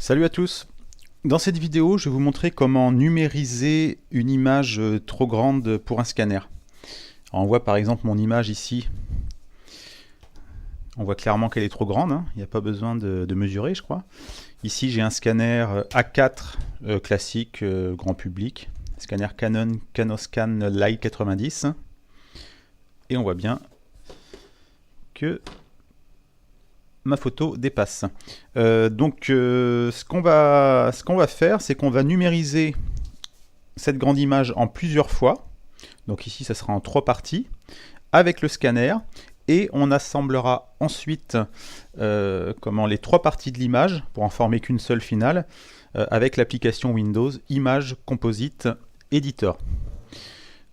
Salut à tous. Dans cette vidéo, je vais vous montrer comment numériser une image trop grande pour un scanner. Alors, on voit par exemple mon image ici. On voit clairement qu'elle est trop grande, hein. Il n'y a pas besoin de mesurer, je crois. Ici, j'ai un scanner A4 classique, grand public. Scanner Canon Canoscan Light 90. Et on voit bien que ma photo dépasse. Ce qu'on va faire, c'est qu'on va numériser cette grande image en plusieurs fois. Donc ici, ça sera en 3 parties, avec le scanner, et on assemblera ensuite les 3 parties de l'image, pour en former qu'une seule finale, avec l'application Windows Image Composite Editor.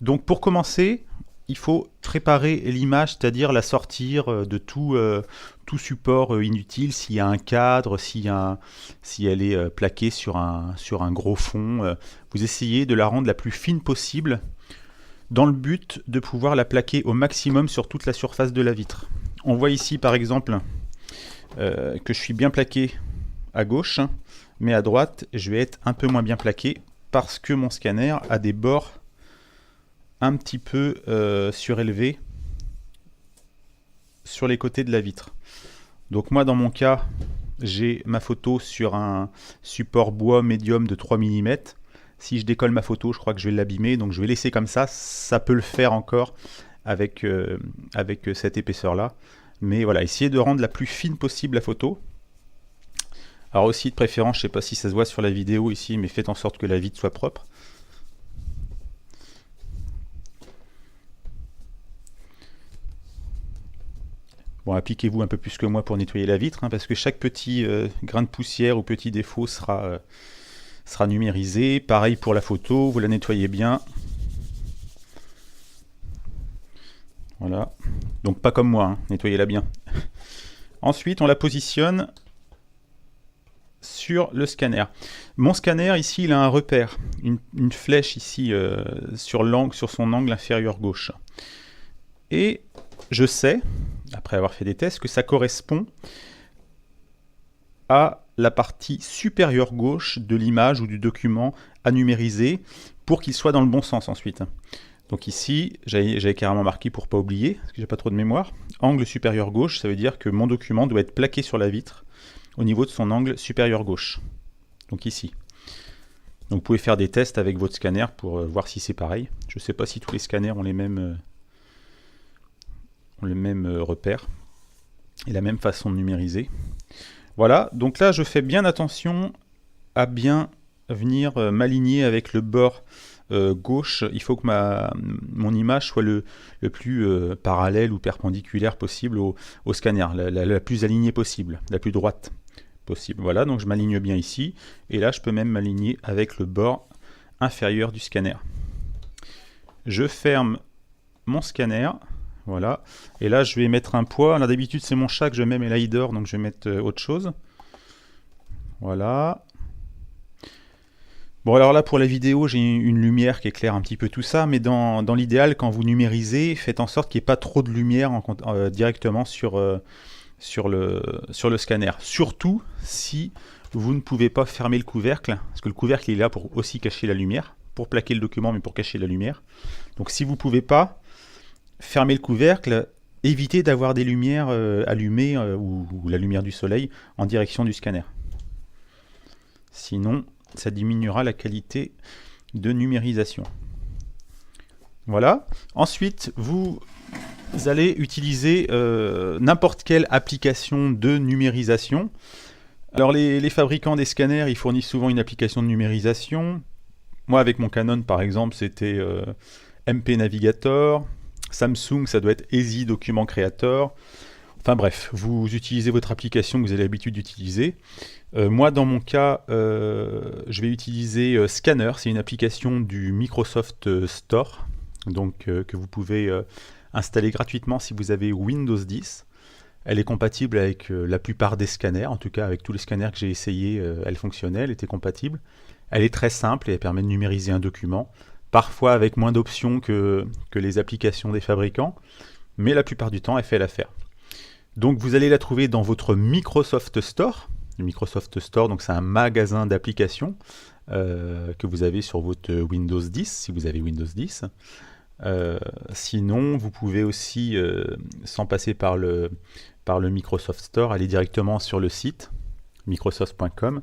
Donc pour commencer, il faut préparer l'image, c'est-à-dire la sortir de tout support inutile, s'il y a un cadre, si elle est plaquée sur un gros fond. Vous essayez de la rendre la plus fine possible, dans le but de pouvoir la plaquer au maximum sur toute la surface de la vitre. On voit ici par exemple que je suis bien plaqué à gauche, mais à droite je vais être un peu moins bien plaqué, parce que mon scanner a des bords un petit peu surélevé sur les côtés de la vitre. Donc moi dans mon cas, j'ai ma photo sur un support bois médium de 3 mm. Si je décolle ma photo, je crois que je vais l'abîmer, donc je vais laisser comme ça. Ça peut le faire encore avec cette épaisseur là. Mais voilà, essayez de rendre la plus fine possible la photo. Alors aussi de préférence, je ne sais pas si ça se voit sur la vidéo ici, mais faites en sorte que la vitre soit propre. Bon, appliquez-vous un peu plus que moi pour nettoyer la vitre, hein, parce que chaque petit grain de poussière ou petit défaut sera numérisé. Pareil pour la photo, vous la nettoyez bien. Voilà. Donc pas comme moi, hein, nettoyez-la bien. Ensuite, on la positionne sur le scanner. Mon scanner, ici, il a un repère, une flèche ici sur son angle inférieur gauche. Et je sais, après avoir fait des tests, que ça correspond à la partie supérieure gauche de l'image ou du document à numériser, pour qu'il soit dans le bon sens ensuite. Donc ici, j'avais carrément marqué pour pas oublier, parce que j'ai pas trop de mémoire. Angle supérieur gauche, ça veut dire que mon document doit être plaqué sur la vitre au niveau de son angle supérieur gauche. Donc ici. Donc vous pouvez faire des tests avec votre scanner pour voir si c'est pareil. Je sais pas si tous les scanners ont les mêmes repères et la même façon de numériser. Voilà, donc là je fais bien attention à bien venir m'aligner avec le bord gauche. Il faut que mon image soit le plus parallèle ou perpendiculaire possible au scanner, la plus alignée possible, la plus droite possible. Voilà, donc je m'aligne bien ici, et là je peux même m'aligner avec le bord inférieur du scanner. Je ferme mon scanner. Voilà, et là je vais mettre un poids. Là d'habitude c'est mon chat que je mets, mais là il dort, donc je vais mettre autre chose. Voilà. Bon, alors là pour la vidéo, j'ai une lumière qui éclaire un petit peu tout ça, mais dans l'idéal, quand vous numérisez, faites en sorte qu'il n'y ait pas trop de lumière directement sur le scanner. Surtout si vous ne pouvez pas fermer le couvercle, parce que le couvercle il est là pour aussi cacher la lumière, pour plaquer le document, mais pour cacher la lumière. Donc si vous ne pouvez pas fermer le couvercle, évitez d'avoir des lumières allumées ou la lumière du soleil en direction du scanner. Sinon, ça diminuera la qualité de numérisation. Voilà. Ensuite, vous allez utiliser n'importe quelle application de numérisation. Alors les fabricants des scanners, ils fournissent souvent une application de numérisation. Moi, avec mon Canon, par exemple, c'était MP Navigator. Samsung, ça doit être Easy Document Creator. Enfin bref, vous utilisez votre application que vous avez l'habitude d'utiliser. Moi, dans mon cas, je vais utiliser Scanner. C'est une application du Microsoft Store, donc que vous pouvez installer gratuitement si vous avez Windows 10. Elle est compatible avec la plupart des scanners, en tout cas avec tous les scanners que j'ai essayés, elle fonctionnait, elle était compatible. Elle est très simple et elle permet de numériser un document, parfois avec moins d'options que les applications des fabricants, mais la plupart du temps elle fait l'affaire. Donc vous allez la trouver dans votre Microsoft Store, le Microsoft Store, donc c'est un magasin d'applications que vous avez sur votre Windows 10, si vous avez Windows 10. Sinon, vous pouvez aussi, sans passer par le Microsoft Store, aller directement sur le site microsoft.com.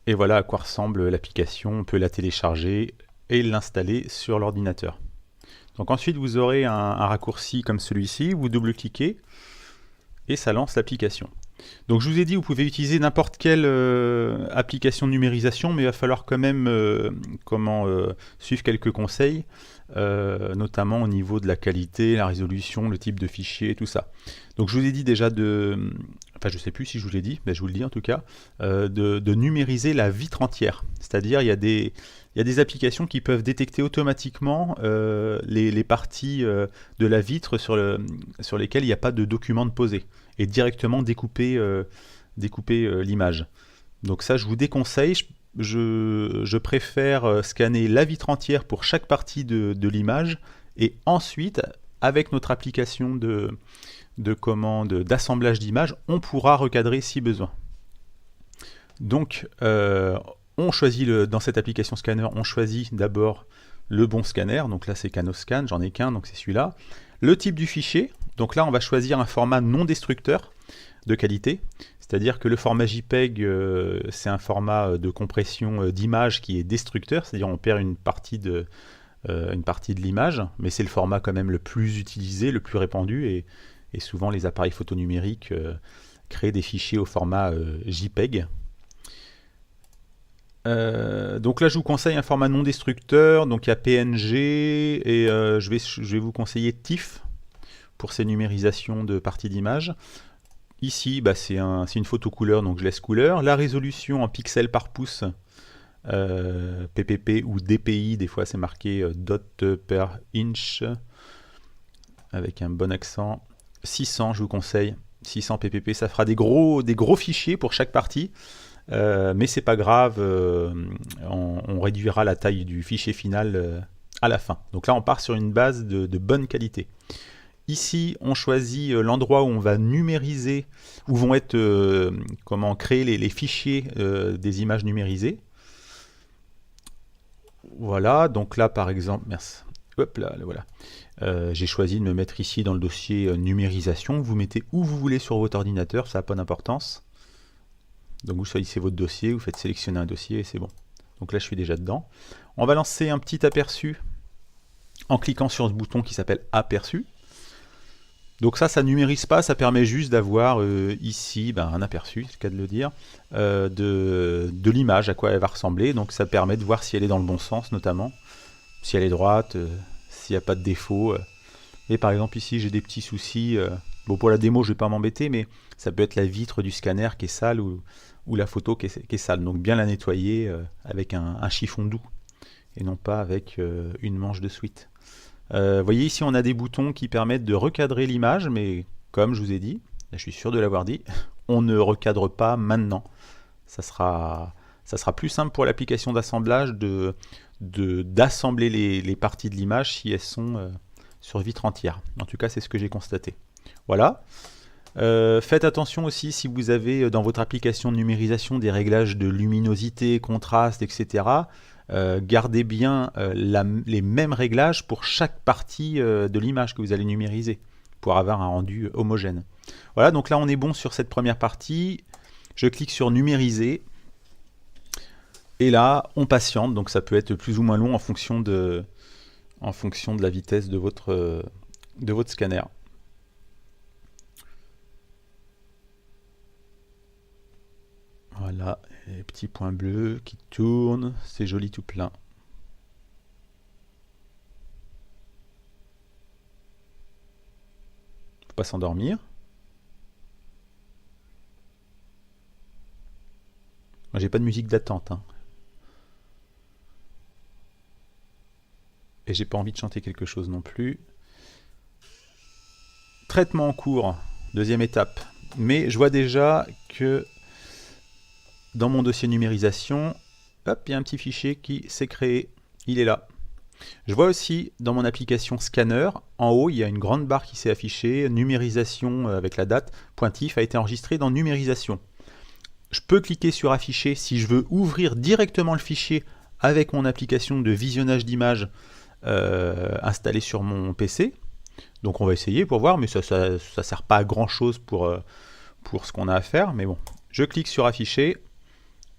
Et voilà à quoi ressemble l'application. On peut la télécharger et l'installer sur l'ordinateur. Donc ensuite, vous aurez un raccourci comme celui-ci. Vous double-cliquez et ça lance l'application. Donc je vous ai dit, vous pouvez utiliser n'importe quelle application de numérisation, mais il va falloir quand même suivre quelques conseils, notamment au niveau de la qualité, la résolution, le type de fichier, tout ça. Donc je vous ai dit déjà enfin je ne sais plus si je vous l'ai dit, mais je vous le dis en tout cas, de numériser la vitre entière. C'est-à-dire il y a des applications qui peuvent détecter automatiquement les parties de la vitre sur lesquelles il n'y a pas de document de posé, et directement découper l'image. Donc ça, je vous déconseille. Je préfère scanner la vitre entière pour chaque partie de l'image, et ensuite, avec notre application d'assemblage d'images, on pourra recadrer si besoin. Donc, on choisit dans cette application scanner, on choisit d'abord le bon scanner. Donc là, c'est CanoScan, j'en ai qu'un, donc c'est celui-là. Le type du fichier. Donc là, on va choisir un format non destructeur de qualité, c'est-à-dire que le format JPEG, c'est un format de compression d'image qui est destructeur, c'est-à-dire on perd une partie de l'image, mais c'est le format quand même le plus utilisé, le plus répandu, et souvent les appareils photo numériques créent des fichiers au format JPEG. Donc là, je vous conseille un format non destructeur, donc il y a PNG, et je vais vous conseiller TIFF pour ces numérisations de parties d'image. Ici, c'est une photo couleur, donc je laisse couleur. La résolution en pixels par pouce, PPP ou DPI, des fois c'est marqué dot per inch, avec un bon accent. 600, je vous conseille. 600 PPP, ça fera des gros fichiers pour chaque partie. Mais c'est pas grave, on réduira la taille du fichier final à la fin. Donc là, on part sur une base de bonne qualité. Ici, on choisit l'endroit où on va numériser, où vont être créer les fichiers des images numérisées. Voilà, donc là par exemple, merci. Hop là, voilà. J'ai choisi de me mettre ici dans le dossier numérisation. Vous mettez où vous voulez sur votre ordinateur, ça n'a pas d'importance. Donc vous choisissez votre dossier, vous faites sélectionner un dossier et c'est bon. Donc là je suis déjà dedans. On va lancer un petit aperçu en cliquant sur ce bouton qui s'appelle aperçu. Donc ça numérise pas, ça permet juste d'avoir ici un aperçu, c'est le cas de le dire, de l'image, à quoi elle va ressembler. Donc ça permet de voir si elle est dans le bon sens notamment, si elle est droite, s'il n'y a pas de défaut. Et par exemple ici j'ai des petits soucis, bon pour la démo je ne vais pas m'embêter, mais ça peut être la vitre du scanner qui est sale ou la photo qui est sale. Donc bien la nettoyer avec un chiffon doux et non pas avec une manche de sweat. Vous voyez ici on a des boutons qui permettent de recadrer l'image, mais comme je vous ai dit, là, je suis sûr de l'avoir dit, on ne recadre pas maintenant. Ça sera plus simple pour l'application d'assemblage d'assembler les parties de l'image si elles sont sur vitre entière. En tout cas c'est ce que j'ai constaté. Voilà. Faites attention aussi si vous avez dans votre application de numérisation des réglages de luminosité, contraste, etc. Gardez bien les mêmes réglages pour chaque partie de l'image que vous allez numériser pour avoir un rendu homogène. Voilà, donc là on est bon sur cette première partie. Je clique sur numériser et là on patiente, donc ça peut être plus ou moins long en fonction de la vitesse de votre scanner. Voilà, les petits points bleus qui tournent, c'est joli tout plein. Faut pas s'endormir. Moi j'ai pas de musique d'attente, hein. Et j'ai pas envie de chanter quelque chose non plus. Traitement en cours, deuxième étape. Mais je vois déjà que dans mon dossier numérisation, hop, il y a un petit fichier qui s'est créé. Il est là. Je vois aussi dans mon application Scanner, en haut, il y a une grande barre qui s'est affichée, numérisation avec la date, pointif a été enregistré dans numérisation. Je peux cliquer sur afficher si je veux ouvrir directement le fichier avec mon application de visionnage d'images installée sur mon PC. Donc on va essayer pour voir, mais ça sert pas à grand chose pour ce qu'on a à faire. Mais bon, je clique sur afficher,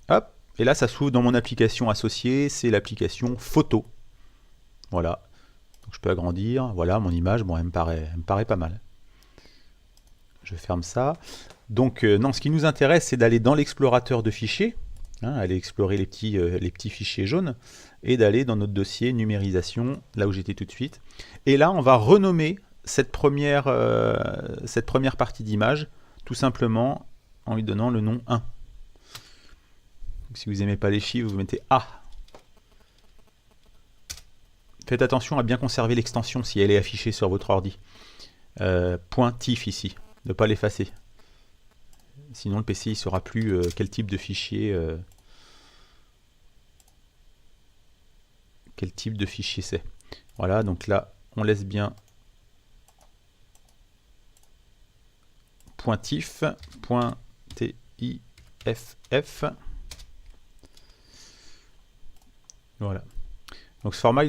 hop, et là ça s'ouvre dans mon application associée, c'est l'application photo. Voilà, donc je peux agrandir, voilà mon image, bon elle me paraît pas mal. Je ferme ça. Donc non, ce qui nous intéresse, c'est d'aller dans l'explorateur de fichiers, aller explorer les petits fichiers jaunes, et d'aller dans notre dossier numérisation, là où j'étais tout de suite. Et là, on va renommer cette première partie d'image, tout simplement en lui donnant le nom 1. Donc, si vous n'aimez pas les chiffres, vous mettez A. Faites attention à bien conserver l'extension si elle est affichée sur votre ordi. .tif ici, ne pas l'effacer. Sinon le PC ne saura plus quel type de fichier c'est. Voilà, donc là on laisse bien .tif, .tiff. Voilà. Donc ce format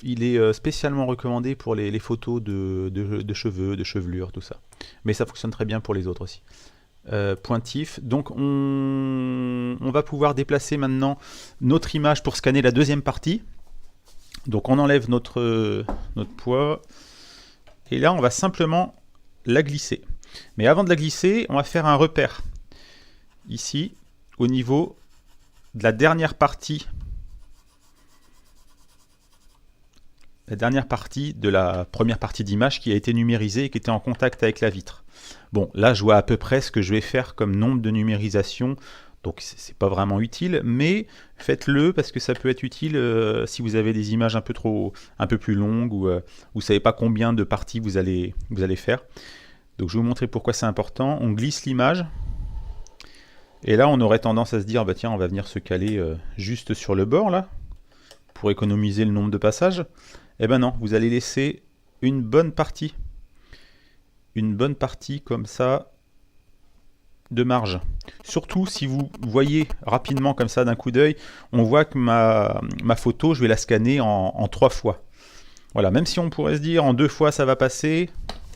il est spécialement recommandé pour les photos de cheveux, de chevelure, tout ça. Mais ça fonctionne très bien pour les autres aussi. .tif. Donc on va pouvoir déplacer maintenant notre image pour scanner la deuxième partie. Donc on enlève notre poids et là on va simplement la glisser. Mais avant de la glisser, on va faire un repère ici au niveau de la dernière partie de la première partie d'image qui a été numérisée et qui était en contact avec la vitre. Bon, là je vois à peu près ce que je vais faire comme nombre de numérisation, donc c'est pas vraiment utile, mais faites-le parce que ça peut être utile si vous avez des images un peu plus longues ou vous savez pas combien de parties vous allez faire. Donc je vais vous montrer pourquoi c'est important. On glisse l'image et là on aurait tendance à se dire bah tiens on va venir se caler juste sur le bord là pour économiser le nombre de passages. Eh ben non, vous allez laisser une bonne partie comme ça de marge. Surtout si vous voyez rapidement comme ça d'un coup d'œil, on voit que ma photo, je vais la scanner en 3 fois. Voilà, même si on pourrait se dire en 2 fois ça va passer,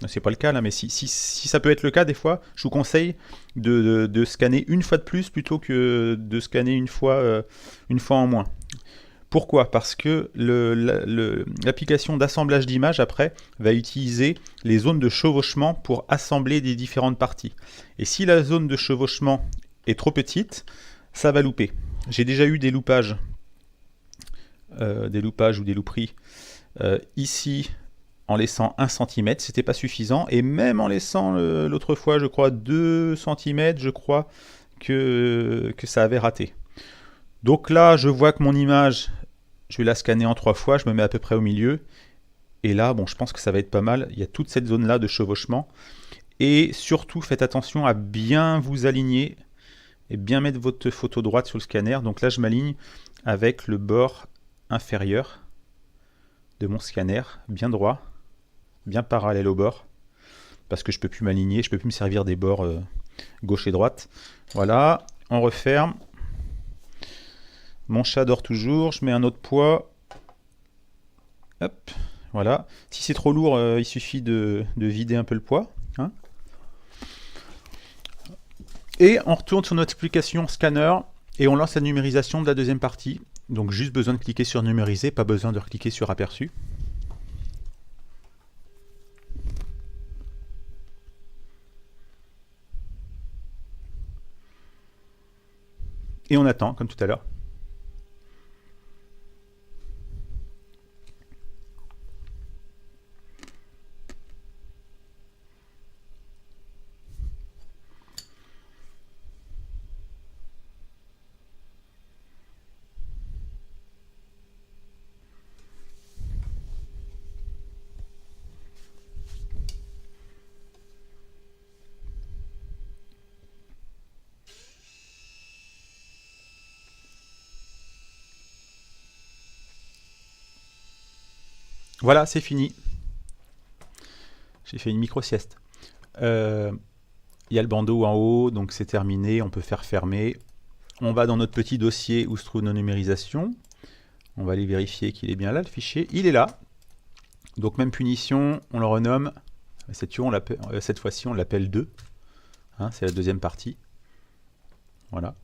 c'est pas le cas là, mais si ça peut être le cas des fois, je vous conseille de scanner une fois de plus plutôt que de scanner une fois en moins. Pourquoi? Parce que l'application d'assemblage d'images après va utiliser les zones de chevauchement pour assembler des différentes parties. Et si la zone de chevauchement est trop petite, ça va louper. J'ai déjà eu des loupages ou des louperies ici en laissant 1 cm, c'était pas suffisant. Et même en laissant l'autre fois, je crois, 2 cm, je crois que ça avait raté. Donc là, je vois que mon image, je vais la scanner en 3 fois, je me mets à peu près au milieu. Et là, bon, je pense que ça va être pas mal. Il y a toute cette zone-là de chevauchement. Et surtout, faites attention à bien vous aligner et bien mettre votre photo droite sur le scanner. Donc là, je m'aligne avec le bord inférieur de mon scanner, bien droit, bien parallèle au bord. Parce que je ne peux plus m'aligner, je ne peux plus me servir des bords gauche et droite. Voilà, on referme. Mon chat dort toujours, je mets un autre poids. Hop, voilà. Si c'est trop lourd, il suffit de vider un peu le poids. Hein. Et on retourne sur notre application scanner et on lance la numérisation de la deuxième partie. Donc juste besoin de cliquer sur numériser, pas besoin de cliquer sur aperçu. Et on attend, comme tout à l'heure. Voilà, c'est fini. J'ai fait une micro-sieste. Il y a le bandeau en haut, donc c'est terminé, on peut faire fermer. On va dans notre petit dossier où se trouve nos numérisations. On va aller vérifier qu'il est bien là, le fichier. Il est là. Donc même punition, on le renomme. Cette fois-ci, on l'appelle 2. Hein, c'est la deuxième partie. Voilà.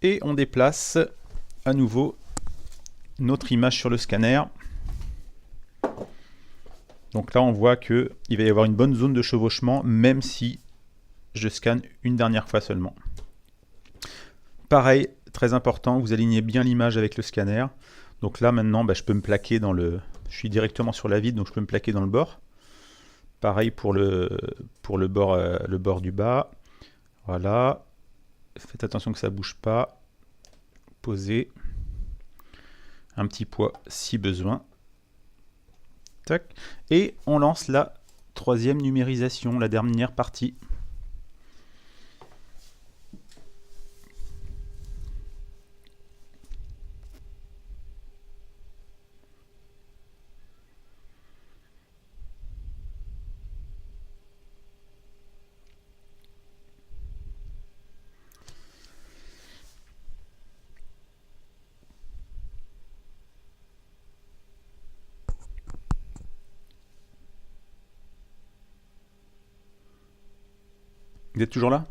Et on déplace à nouveau notre image sur le scanner. Donc là, on voit qu'il va y avoir une bonne zone de chevauchement, même si je scanne une dernière fois seulement. Pareil, très important, vous alignez bien l'image avec le scanner. Donc là, maintenant, je peux me plaquer dans le... Je suis directement sur la vide, donc je peux me plaquer dans le bord. Pareil pour le bord du bas. Voilà. Faites attention que ça ne bouge pas. Posez. Un petit poids si besoin. Tac. Et on lance la troisième numérisation, la dernière partie. Vous êtes toujours là?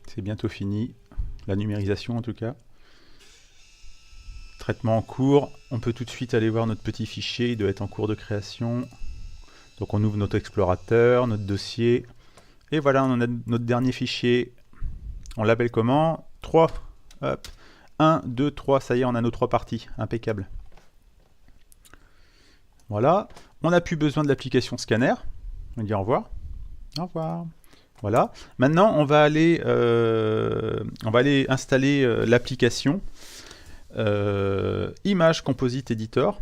C'est bientôt fini, la numérisation en tout cas. Traitement en cours, on peut tout de suite aller voir notre petit fichier, il doit être en cours de création. Donc on ouvre notre explorateur, notre dossier, et voilà, on a notre dernier fichier. On l'appelle comment? 3. Hop. 1, 2, 3, ça y est, on a nos 3 parties, impeccable. Voilà, on n'a plus besoin de l'application scanner. On dit au revoir. Au revoir. Voilà. Maintenant, on va aller installer l'application Image Composite Editor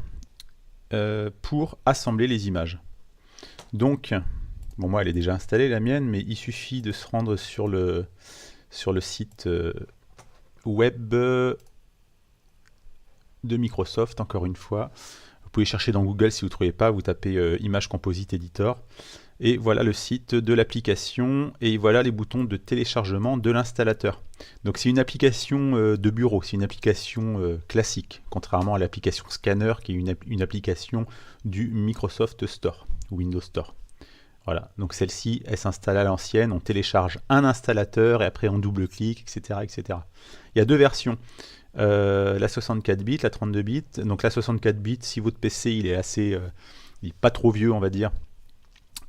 pour assembler les images. Donc, bon, moi, elle est déjà installée, la mienne, mais il suffit de se rendre sur le site web de Microsoft, encore une fois. Vous pouvez chercher dans Google si vous ne trouvez pas, vous tapez Image Composite Editor. Et voilà le site de l'application et voilà les boutons de téléchargement de l'installateur. Donc c'est une application de bureau, c'est une application classique, contrairement à l'application Scanner qui est une application du Microsoft Store, ou Windows Store. Voilà, donc celle-ci, elle s'installe à l'ancienne, on télécharge un installateur et après on double-clique, etc., etc. Il y a deux versions. La 64 bits, la 32 bits. Donc la 64 bits, si votre PC il est pas trop vieux, on va dire,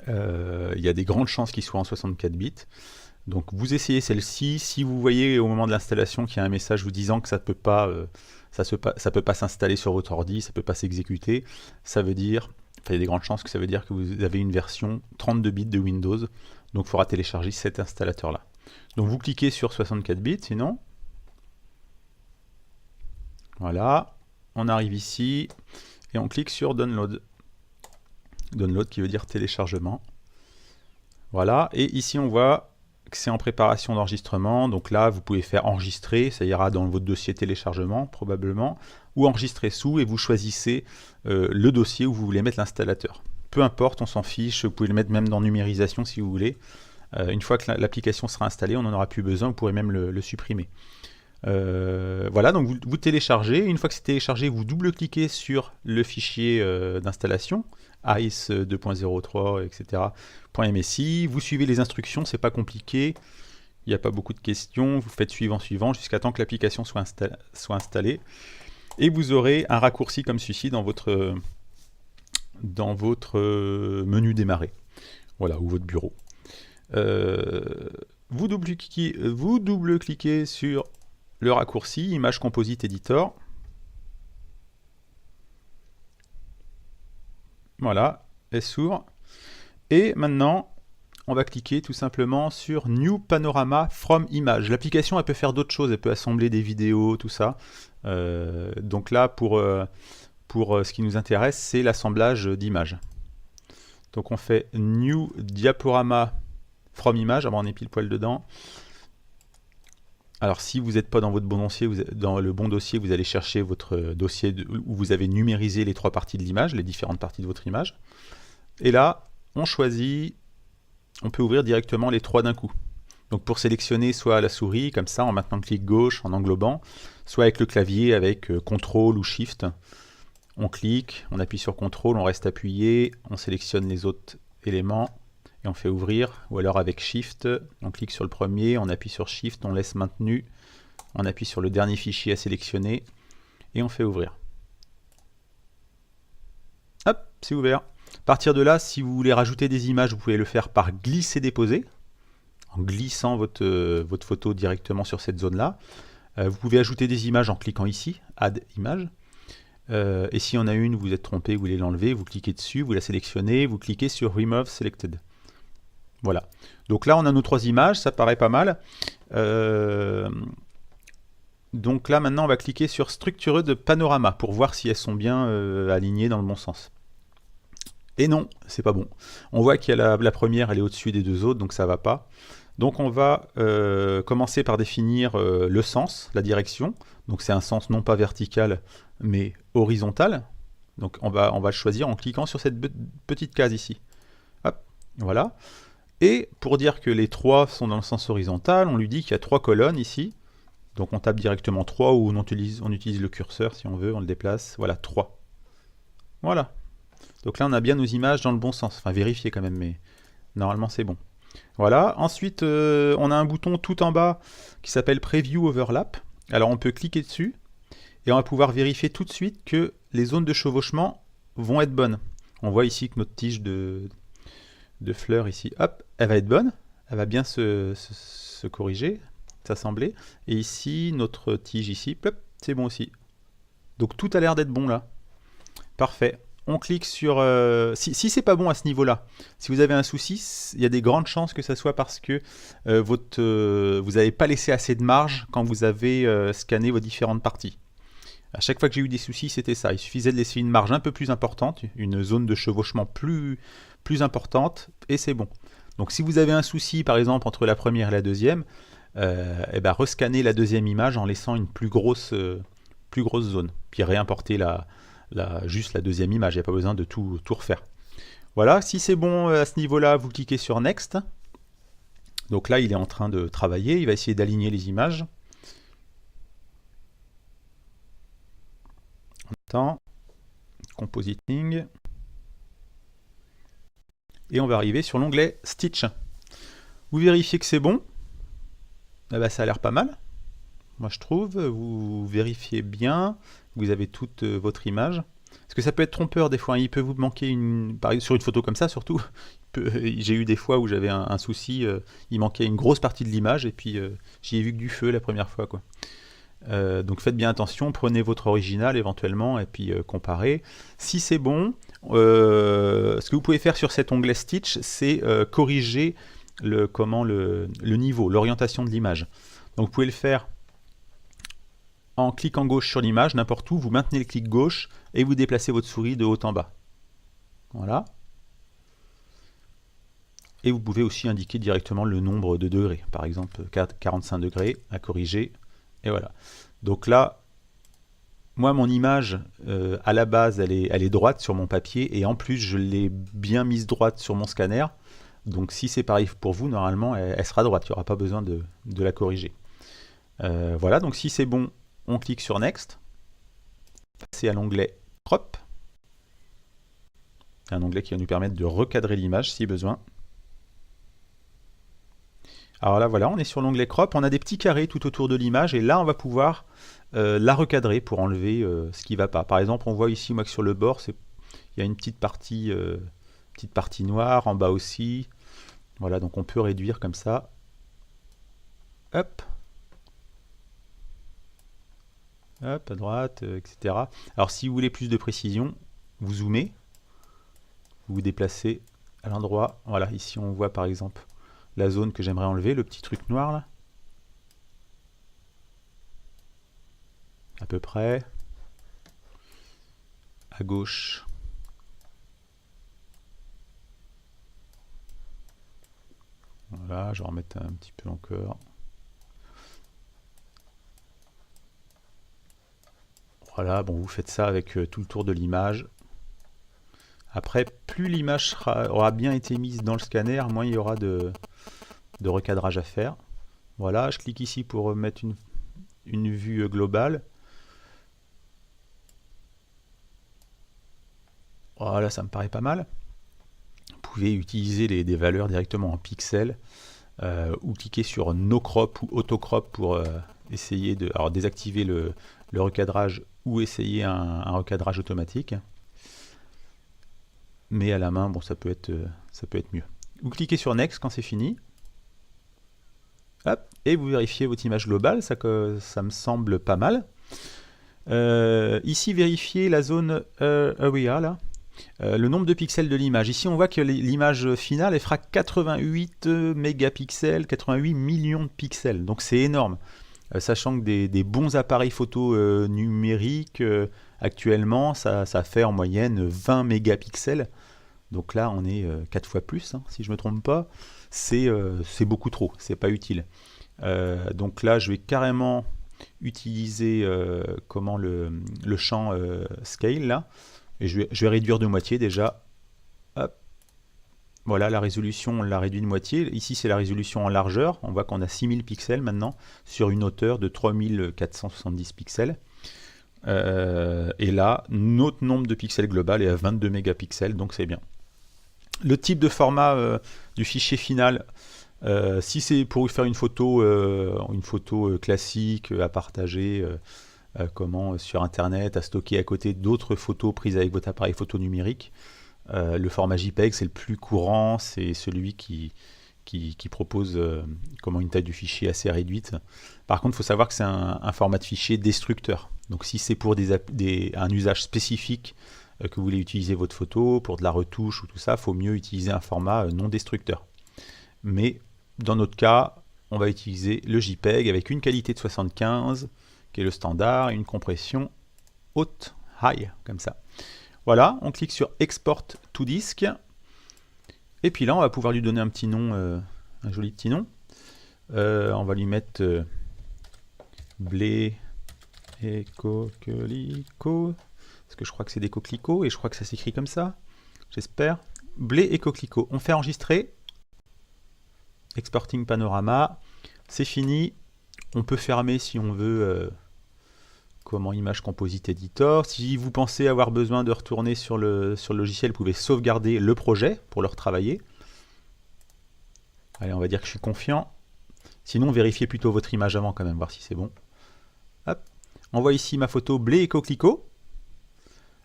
il y a des grandes chances qu'il soit en 64 bits. Donc vous essayez celle-ci. Si vous voyez au moment de l'installation qu'il y a un message vous disant que ça peut pas s'installer sur votre ordi, ça peut pas s'exécuter, ça veut dire, il y a des grandes chances que ça veut dire que vous avez une version 32 bits de Windows. Donc il faudra télécharger cet installateur là. Donc vous cliquez sur 64 bits, sinon. Voilà, on arrive ici et on clique sur Download. Download qui veut dire téléchargement. Voilà, et ici on voit que c'est en préparation d'enregistrement. Donc là, vous pouvez faire enregistrer, ça ira dans votre dossier téléchargement probablement, ou enregistrer sous et vous choisissez le dossier où vous voulez mettre l'installateur. Peu importe, on s'en fiche, vous pouvez le mettre même dans numérisation si vous voulez. Une fois que l'application sera installée, on n'en aura plus besoin, vous pourrez même le supprimer. Voilà, donc vous téléchargez. Une fois que c'est téléchargé, vous double-cliquez sur le fichier d'installation, ICE 2.03, etc. .msi. Vous suivez les instructions, c'est pas compliqué. Il n'y a pas beaucoup de questions. Vous faites suivant jusqu'à temps que l'application soit installée. Et vous aurez un raccourci comme celui-ci dans votre menu démarrer. Voilà, ou votre bureau. Vous double-cliquez sur le raccourci Image Composite Editor. Voilà, elle s'ouvre. Et maintenant, on va cliquer tout simplement sur New Panorama from Image. L'application, elle peut faire d'autres choses, elle peut assembler des vidéos, tout ça. Donc là, pour ce qui nous intéresse, c'est l'assemblage d'images. Donc on fait New Diaporama from Image, on est pile poil dedans. Alors si vous n'êtes pas dans votre bon dossier, dans le bon dossier, vous allez chercher votre dossier où vous avez numérisé les trois parties de l'image, les différentes parties de votre image. Et là, on choisit, on peut ouvrir directement les 3 d'un coup. Donc pour sélectionner soit à la souris, comme ça, en maintenant le clic gauche, en englobant, soit avec le clavier, avec CTRL ou SHIFT. On clique, on appuie sur CTRL, on reste appuyé, on sélectionne les autres éléments et on fait ouvrir. Ou alors avec SHIFT, on clique sur le premier, on appuie sur SHIFT, on laisse maintenu, on appuie sur le dernier fichier à sélectionner et on fait ouvrir. Hop, c'est ouvert. À partir de là, si vous voulez rajouter des images, vous pouvez le faire par glisser-déposer, en glissant votre photo directement sur cette zone-là. Vous pouvez ajouter des images en cliquant ici, Add Image. Et si on a une, vous êtes trompé, vous voulez l'enlever, vous cliquez dessus, vous la sélectionnez, vous cliquez sur Remove Selected. Voilà. Donc là, on a nos 3 images, ça paraît pas mal. Donc là, maintenant, on va cliquer sur Structure de panorama pour voir si elles sont bien alignées dans le bon sens. Et non, c'est pas bon. On voit qu'il y a la première, elle est au-dessus des 2 autres, donc ça va pas. Donc on va commencer par définir le sens, la direction. Donc c'est un sens non pas vertical, mais horizontal. Donc on va le choisir en cliquant sur cette petite case ici. Hop, voilà. Et pour dire que les 3 sont dans le sens horizontal, on lui dit qu'il y a 3 colonnes ici. Donc on tape directement 3 ou on utilise le curseur si on veut, on le déplace. Voilà, 3. Voilà. Donc là on a bien nos images dans le bon sens. Enfin vérifier quand même, mais normalement c'est bon. Voilà. Ensuite on a un bouton tout en bas qui s'appelle Preview Overlap. Alors on peut cliquer dessus et on va pouvoir vérifier tout de suite que les zones de chevauchement vont être bonnes. On voit ici que notre tige de fleurs ici, hop, elle va être bonne. Elle va bien se corriger, s'assembler. Et ici, notre tige ici, c'est bon aussi. Donc tout a l'air d'être bon là. Parfait. On clique sur... si c'est pas bon à ce niveau-là, si vous avez un souci, il y a des grandes chances que ça soit parce que vous n'avez pas laissé assez de marge quand vous avez scanné vos différentes parties. À chaque fois que j'ai eu des soucis, c'était ça. Il suffisait de laisser une marge un peu plus importante, une zone de chevauchement plus importante, et c'est bon. Donc si vous avez un souci, par exemple, entre la première et la deuxième, et ben, rescannez la deuxième image en laissant une plus grosse zone. Puis réimporter juste la deuxième image, il n'y a pas besoin de tout refaire. Voilà, si c'est bon à ce niveau-là, vous cliquez sur Next. Donc là, il est en train de travailler, il va essayer d'aligner les images. Temps, compositing, et on va arriver sur l'onglet Stitch. Vous vérifiez que c'est bon, eh ben, ça a l'air pas mal, moi je trouve. Vous vérifiez bien, vous avez toute votre image, parce que ça peut être trompeur des fois, hein. Il peut vous manquer par exemple sur une photo comme ça surtout, j'ai eu des fois où j'avais un souci, il manquait une grosse partie de l'image, et puis j'y ai vu que du feu la première fois, quoi. Donc faites bien attention, prenez votre original éventuellement et puis comparez. Si c'est bon, ce que vous pouvez faire sur cet onglet Stitch, c'est corriger le niveau, l'orientation de l'image. Donc vous pouvez le faire en cliquant gauche sur l'image, n'importe où, vous maintenez le clic gauche et vous déplacez votre souris de haut en bas. Voilà. Et vous pouvez aussi indiquer directement le nombre de degrés, par exemple 45 degrés à corriger. Et voilà. Donc là, moi, mon image, à la base, elle est droite sur mon papier, et en plus, je l'ai bien mise droite sur mon scanner. Donc si c'est pareil pour vous, normalement, elle sera droite. Il n'y aura pas besoin de la corriger. Voilà, donc si c'est bon, on clique sur Next. C'est à l'onglet Crop. Un onglet qui va nous permettre de recadrer l'image si besoin. Alors là, voilà, on est sur l'onglet Crop, on a des petits carrés tout autour de l'image, et là, on va pouvoir la recadrer pour enlever ce qui ne va pas. Par exemple, on voit ici, moi, que sur le bord, il y a une petite partie noire, en bas aussi. Voilà, donc on peut réduire comme ça. Hop. Hop, à droite, etc. Alors, si vous voulez plus de précision, vous zoomez, vous vous déplacez à l'endroit. Voilà, ici, on voit, par exemple, la zone que j'aimerais enlever, le petit truc noir là. À peu près. À gauche. Voilà, je vais en remettre un petit peu encore. Voilà, bon, vous faites ça avec tout le tour de l'image. Après, plus l'image aura bien été mise dans le scanner, moins il y aura de recadrage à faire. Voilà, je clique ici pour mettre une vue globale. Voilà, ça me paraît pas mal. Vous pouvez utiliser des valeurs directement en pixels ou cliquer sur No Crop ou Auto Crop pour essayer de désactiver le recadrage ou essayer un recadrage automatique. Mais à la main, bon, ça peut être mieux. Vous cliquez sur Next quand c'est fini. Hop, et vous vérifiez votre image globale, ça me semble pas mal. Ici, vérifiez la zone Area, là. Le nombre de pixels de l'image. Ici, on voit que l'image finale, elle fera 88 mégapixels, 88 millions de pixels. Donc c'est énorme. Sachant que des bons appareils photo numériques, actuellement, ça fait en moyenne 20 mégapixels. Donc là, on est 4 fois plus, hein, si je ne me trompe pas. C'est beaucoup trop, c'est pas utile. Donc là, je vais carrément utiliser le champ Scale, là. Et je vais réduire de moitié déjà. Hop. Voilà, la résolution, on l'a réduit de moitié. Ici, c'est la résolution en largeur. On voit qu'on a 6000 pixels maintenant sur une hauteur de 3470 pixels. Et là, notre nombre de pixels global est à 22 mégapixels, donc c'est bien. Le type de format du fichier final, si c'est pour faire une photo classique à partager, sur internet, à stocker à côté d'autres photos prises avec votre appareil photo numérique, le format JPEG c'est le plus courant, c'est celui qui propose une taille du fichier assez réduite. Par contre, il faut savoir que c'est un format de fichier destructeur. Donc si c'est pour un usage spécifique que vous voulez utiliser votre photo, pour de la retouche ou tout ça, il faut mieux utiliser un format non destructeur. Mais dans notre cas, on va utiliser le JPEG avec une qualité de 75, qui est le standard, et une compression haute, high, comme ça. Voilà, on clique sur Export to Disk. Et puis là, on va pouvoir lui donner un petit nom, un joli petit nom. On va lui mettre blé et coquelicot. Parce que je crois que c'est des coquelicots et je crois que ça s'écrit comme ça. J'espère. Blé et coquelicot. On fait enregistrer. Exporting panorama. C'est fini. On peut fermer si on veut Image Composite Editor. Si vous pensez avoir besoin de retourner sur le logiciel, vous pouvez sauvegarder le projet pour le retravailler. Allez, on va dire que je suis confiant. Sinon, vérifiez plutôt votre image avant quand même, voir si c'est bon. Hop. On voit ici ma photo blé et coquelicot.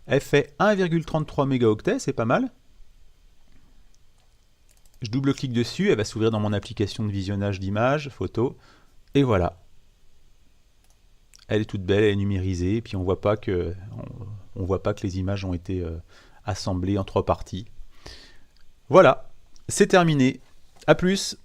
Elle fait 1,33 mégaoctets, c'est pas mal. Je double-clique dessus, elle va s'ouvrir dans mon application de visionnage d'images, photo. Et voilà. Elle est toute belle, elle est numérisée, et puis on voit pas que les images ont été assemblées en 3 parties. Voilà, c'est terminé. À plus.